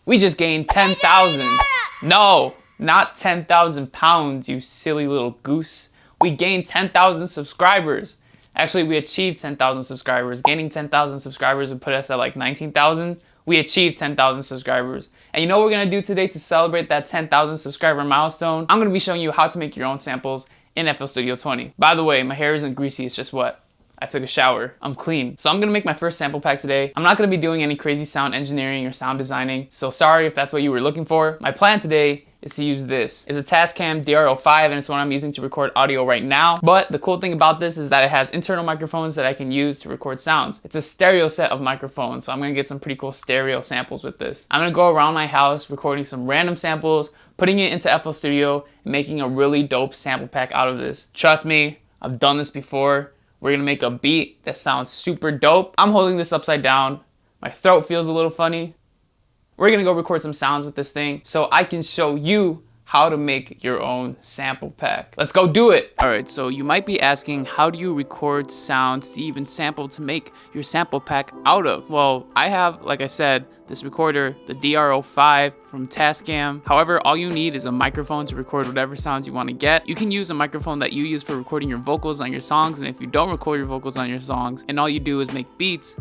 We just gained 10,000. No, not 10,000 pounds, you silly little goose. We gained 10,000 subscribers. Actually, we achieved 10,000 subscribers. Gaining 10,000 subscribers would put us at like 19,000. We achieved 10,000 subscribers. And you know what we're gonna do today to celebrate that 10,000 subscriber milestone? I'm gonna be showing you how to make your own samples in FL Studio 20. By the way, my hair isn't greasy, it's just wet. I took a shower. I'm clean. So I'm gonna make my first sample pack today. I'm not gonna be doing any crazy sound engineering or sound designing, so sorry if that's what you were looking for. My plan today is to use this. It's a Tascam DR05 and it's what I'm using to record audio right now. But the cool thing about this is that it has internal microphones that I can use to record sounds. It's a stereo set of microphones, so I'm gonna get some pretty cool stereo samples with this. I'm gonna go around my house recording some random samples, putting it into FL Studio, and making a really dope sample pack out of this. Trust me, I've done this before. We're gonna make a beat that sounds super dope. I'm holding this upside down. My throat feels a little funny. We're gonna go record some sounds with this thing so I can show you how to make your own sample pack. Let's go do it. All right, so you might be asking, how do you record sounds to even sample to make your sample pack out of? Well, I have, like I said, this recorder, the DR05 from Tascam. However, all you need is a microphone to record whatever sounds you want to get. You can use a microphone that you use for recording your vocals on your songs, and if you don't record your vocals on your songs and all you do is make beats,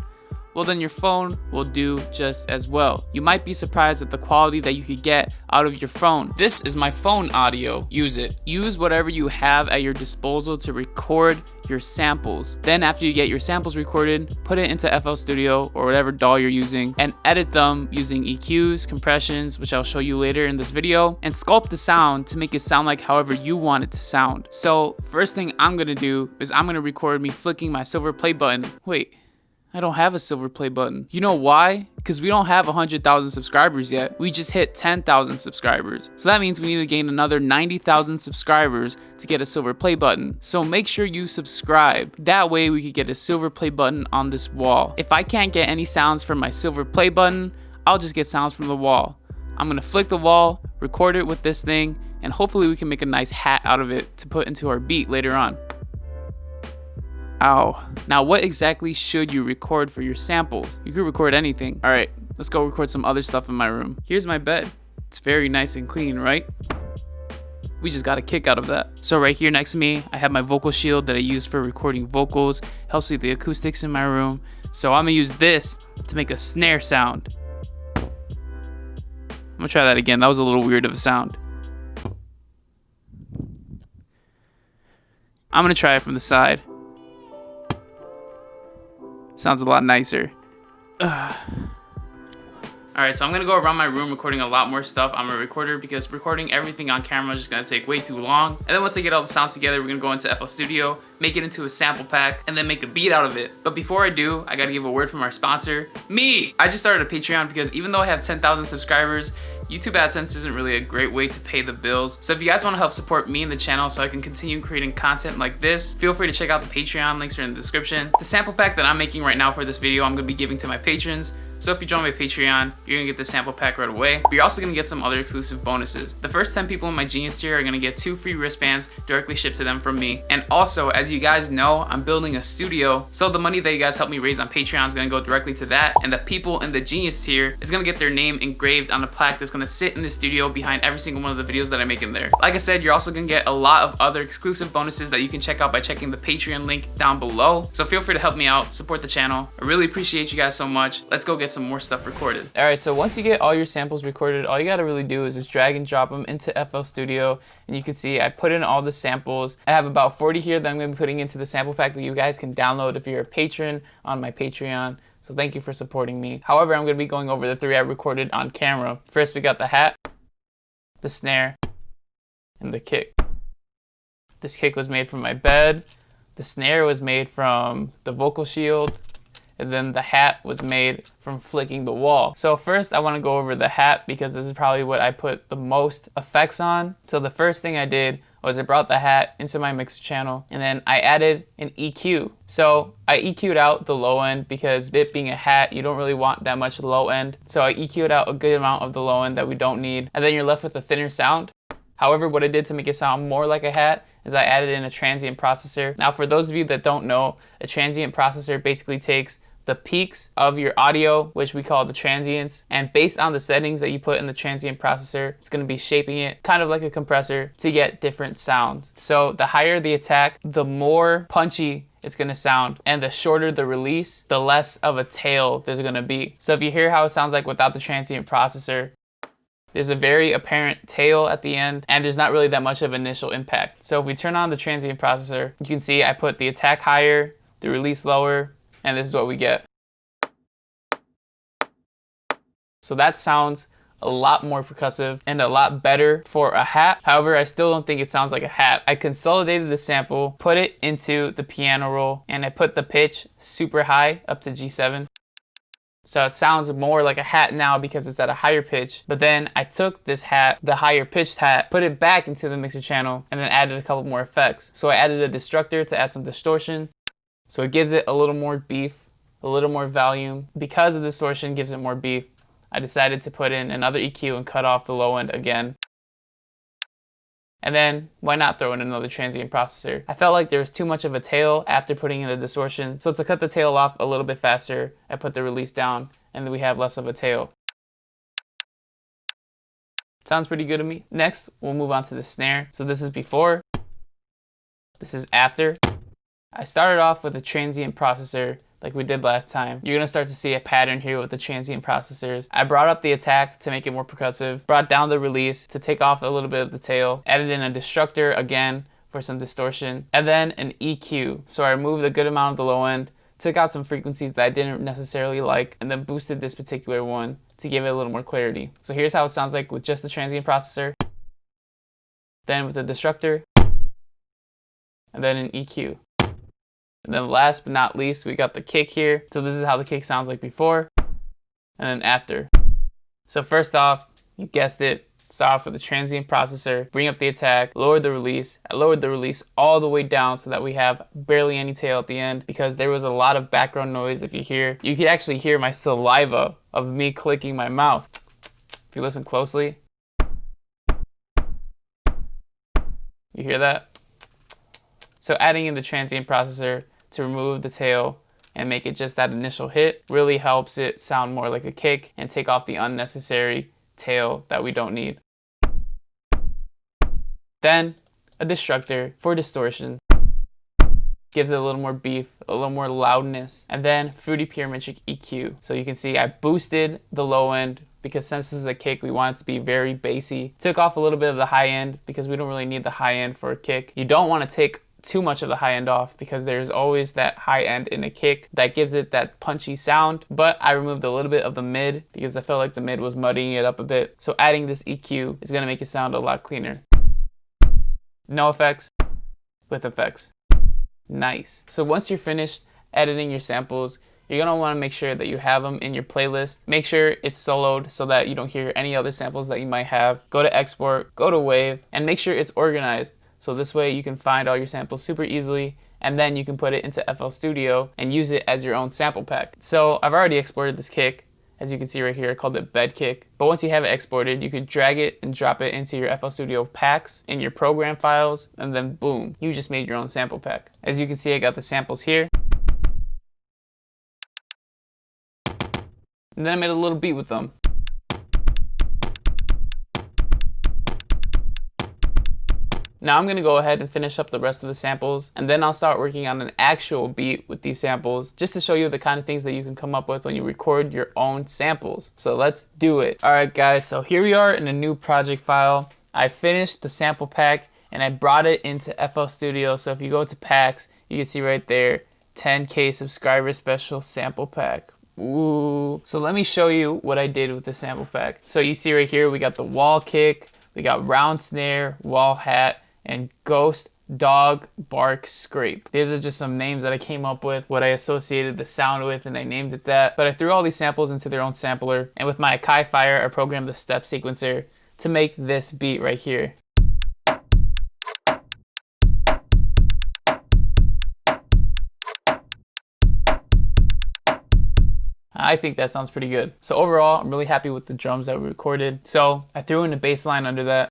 well then your phone will do just as well. You might be surprised at the quality that you could get out of your phone. This is my phone audio. Use it. Use whatever you have at your disposal to record your samples. Then after you get your samples recorded, put it into FL Studio or whatever DAW you're using and edit them using EQs, compressions, which I'll show you later in this video, and sculpt the sound to make it sound like however you want it to sound. So first thing I'm gonna do is I'm gonna record me flicking my silver play button. Wait, I don't have a silver play button. You know why? Because we don't have 100,000 subscribers yet. We just hit 10,000 subscribers. So that means we need to gain another 90,000 subscribers to get a silver play button. So make sure you subscribe. That way we could get a silver play button on this wall. If I can't get any sounds from my silver play button, I'll just get sounds from the wall. I'm gonna flick the wall, record it with this thing, and hopefully we can make a nice hat out of it to put into our beat later on. Ow. Now what exactly should you record for your samples? You could record anything. All right, let's go record some other stuff in my room. Here's my bed. It's very nice and clean, right? We just got a kick out of that. So right here next to me, I have my vocal shield that I use for recording vocals. Helps with the acoustics in my room. So I'm gonna use this to make a snare sound. I'm gonna try that again. That was a little weird of a sound. I'm gonna try it from the side. Sounds a lot nicer. Alright, so I'm gonna go around my room recording a lot more stuff on my recorder because recording everything on camera is just gonna take way too long. And then once I get all the sounds together, we're gonna go into FL Studio, make it into a sample pack, and then make a beat out of it. But before I do, I gotta give a word from our sponsor, me! I just started a Patreon because even though I have 10,000 subscribers, YouTube AdSense isn't really a great way to pay the bills. So if you guys want to help support me and the channel so I can continue creating content like this, feel free to check out the Patreon, links are in the description. The sample pack that I'm making right now for this video, I'm gonna be giving to my patrons. So if you join my Patreon, you're gonna get this sample pack right away, but you're also gonna get some other exclusive bonuses. The first 10 people in my Genius tier are gonna get 2 free wristbands directly shipped to them from me. And also, as you guys know, I'm building a studio, so the money that you guys help me raise on Patreon is gonna go directly to that, and the people in the Genius tier is gonna get their name engraved on a plaque that's gonna sit in the studio behind every single one of the videos that I make in there. Like I said, you're also gonna get a lot of other exclusive bonuses that you can check out by checking the Patreon link down below. So feel free to help me out, support the channel. I really appreciate you guys so much. Let's go get some more stuff recorded. All right, so once you get all your samples recorded, all you gotta really do is just drag and drop them into FL Studio, and you can see I put in all the samples. I have about 40 here that I'm gonna be putting into the sample pack that you guys can download if you're a patron on my Patreon. So thank you for supporting me. However, I'm gonna be going over the 3 I recorded on camera. First, we got the hat, the snare, and the kick. This kick was made from my bed. The snare was made from the vocal shield. And then the hat was made from flicking the wall. So first I want to go over the hat because this is probably what I put the most effects on. So the first thing I did was I brought the hat into my mixer channel and then I added an EQ. So I EQ'd out the low end because it being a hat, you don't really want that much low end. So I EQ'd out a good amount of the low end that we don't need. And then you're left with a thinner sound. However, what I did to make it sound more like a hat is I added in a transient processor. Now for those of you that don't know, a transient processor basically takes the peaks of your audio, which we call the transients. And based on the settings that you put in the transient processor, it's going to be shaping it kind of like a compressor to get different sounds. So the higher the attack, the more punchy it's going to sound, and the shorter the release, the less of a tail there's going to be. So if you hear how it sounds like without the transient processor, there's a very apparent tail at the end, and there's not really that much of initial impact. So if we turn on the transient processor, you can see I put the attack higher, the release lower, and this is what we get. So that sounds a lot more percussive and a lot better for a hat. However, I still don't think it sounds like a hat. I consolidated the sample, put it into the piano roll, and I put the pitch super high up to G7. So it sounds more like a hat now because it's at a higher pitch. But then I took this hat, the higher pitched hat, put it back into the mixer channel, and then added a couple more effects. So I added a destructor to add some distortion. So it gives it a little more beef, a little more volume. Because the distortion gives it more beef, I decided to put in another EQ and cut off the low end again. And then why not throw in another transient processor? I felt like there was too much of a tail after putting in the distortion. So to cut the tail off a little bit faster, I put the release down, and then we have less of a tail. Sounds pretty good to me. Next, we'll move on to the snare. So this is before, this is after. I started off with a transient processor like we did last time. You're gonna start to see a pattern here with the transient processors. I brought up the attack to make it more percussive, brought down the release to take off a little bit of the tail, added in a destructor again for some distortion, and then an EQ. So I removed a good amount of the low end, took out some frequencies that I didn't necessarily like, and then boosted this particular one to give it a little more clarity. So here's how it sounds like with just the transient processor, then with the destructor, and then an EQ. And then last but not least, we got the kick here. So this is how the kick sounds like before and then after. So first off, you guessed it, start off with the transient processor, bring up the attack, lower the release. I lowered the release all the way down so that we have barely any tail at the end because there was a lot of background noise. If you hear, you could actually hear my saliva of me clicking my mouth. If you listen closely, you hear that? So adding in the transient processor to remove the tail and make it just that initial hit really helps it sound more like a kick and take off the unnecessary tail that we don't need. Then a destructor for distortion. Gives it a little more beef, a little more loudness, and then Fruity Pyrametric EQ. So you can see I boosted the low end because since this is a kick, we want it to be very bassy. Took off a little bit of the high end because we don't really need the high end for a kick. You don't want to take too much of the high end off because there's always that high end in a kick that gives it that punchy sound, but I removed a little bit of the mid because I felt like the mid was muddying it up a bit. So adding this EQ is going to make it sound a lot cleaner. No effects, with effects. Nice. So once you're finished editing your samples, you're going to want to make sure that you have them in your playlist. Make sure it's soloed so that you don't hear any other samples that you might have. Go to export, go to wave, and make sure it's organized. So this way you can find all your samples super easily, and then you can put it into FL Studio and use it as your own sample pack. So I've already exported this kick, as you can see right here. I called it bed kick. But once you have it exported, you could drag it and drop it into your FL Studio packs in your program files, and then boom, you just made your own sample pack. As you can see, I got the samples here. And then I made a little beat with them. Now I'm gonna go ahead and finish up the rest of the samples, and then I'll start working on an actual beat with these samples just to show you the kind of things that you can come up with when you record your own samples. So let's do it. All right guys, so here we are in a new project file. I finished the sample pack and I brought it into FL Studio. So if you go to packs, you can see right there, 10K subscriber special sample pack. Ooh. So let me show you what I did with the sample pack. So you see right here, we got the wall kick, we got round snare, wall hat, and ghost dog bark scrape. These are just some names that I came up with, what I associated the sound with, and I named it that. But I threw all these samples into their own sampler, and with my Akai Fire, I programmed the step sequencer to make this beat right here. I think that sounds pretty good. So overall, I'm really happy with the drums that we recorded. So I threw in a bass line under that.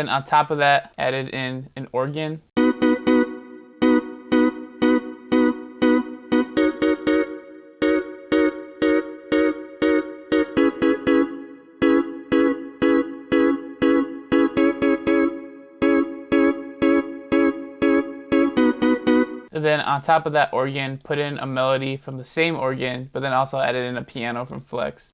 then on top of that, added in an organ. And then on top of that organ, put in a melody from the same organ, but then also added in a piano from Flex.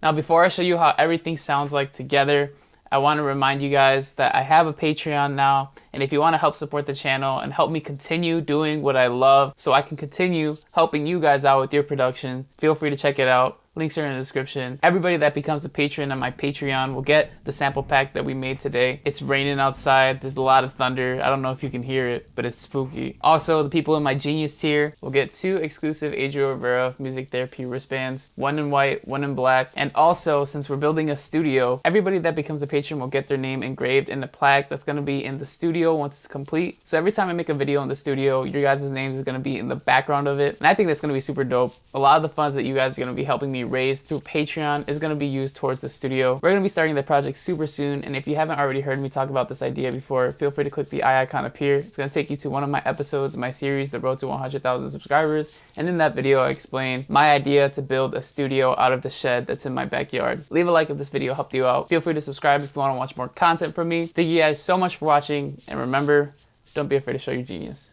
Now before I show you how everything sounds like together, I want to remind you guys that I have a Patreon now, and if you want to help support the channel and help me continue doing what I love so I can continue helping you guys out with your production, feel free to check it out. Links are in the description. Everybody that becomes a patron on my Patreon will get the sample pack that we made today. It's raining outside. There's a lot of thunder. I don't know if you can hear it, but it's spooky. Also, the people in my Genius tier will get 2 exclusive Adrio Rivera Music Therapy wristbands, 1 in white, 1 in black. And also, since we're building a studio, everybody that becomes a patron will get their name engraved in the plaque that's gonna be in the studio once it's complete. So every time I make a video in the studio, your guys' names is gonna be in the background of it. And I think that's gonna be super dope. A lot of the funds that you guys are gonna be helping me raised through Patreon is going to be used towards the studio. We're going to be starting the project super soon, and if you haven't already heard me talk about this idea before, feel free to click the eye icon up here. It's going to take you to one of my episodes of my series, The Road to 100,000 Subscribers, and in that video I explain my idea to build a studio out of the shed that's in my backyard. Leave a like if this video helped you out. Feel free to subscribe if you want to watch more content from me. Thank you guys so much for watching, and remember, don't be afraid to show your genius.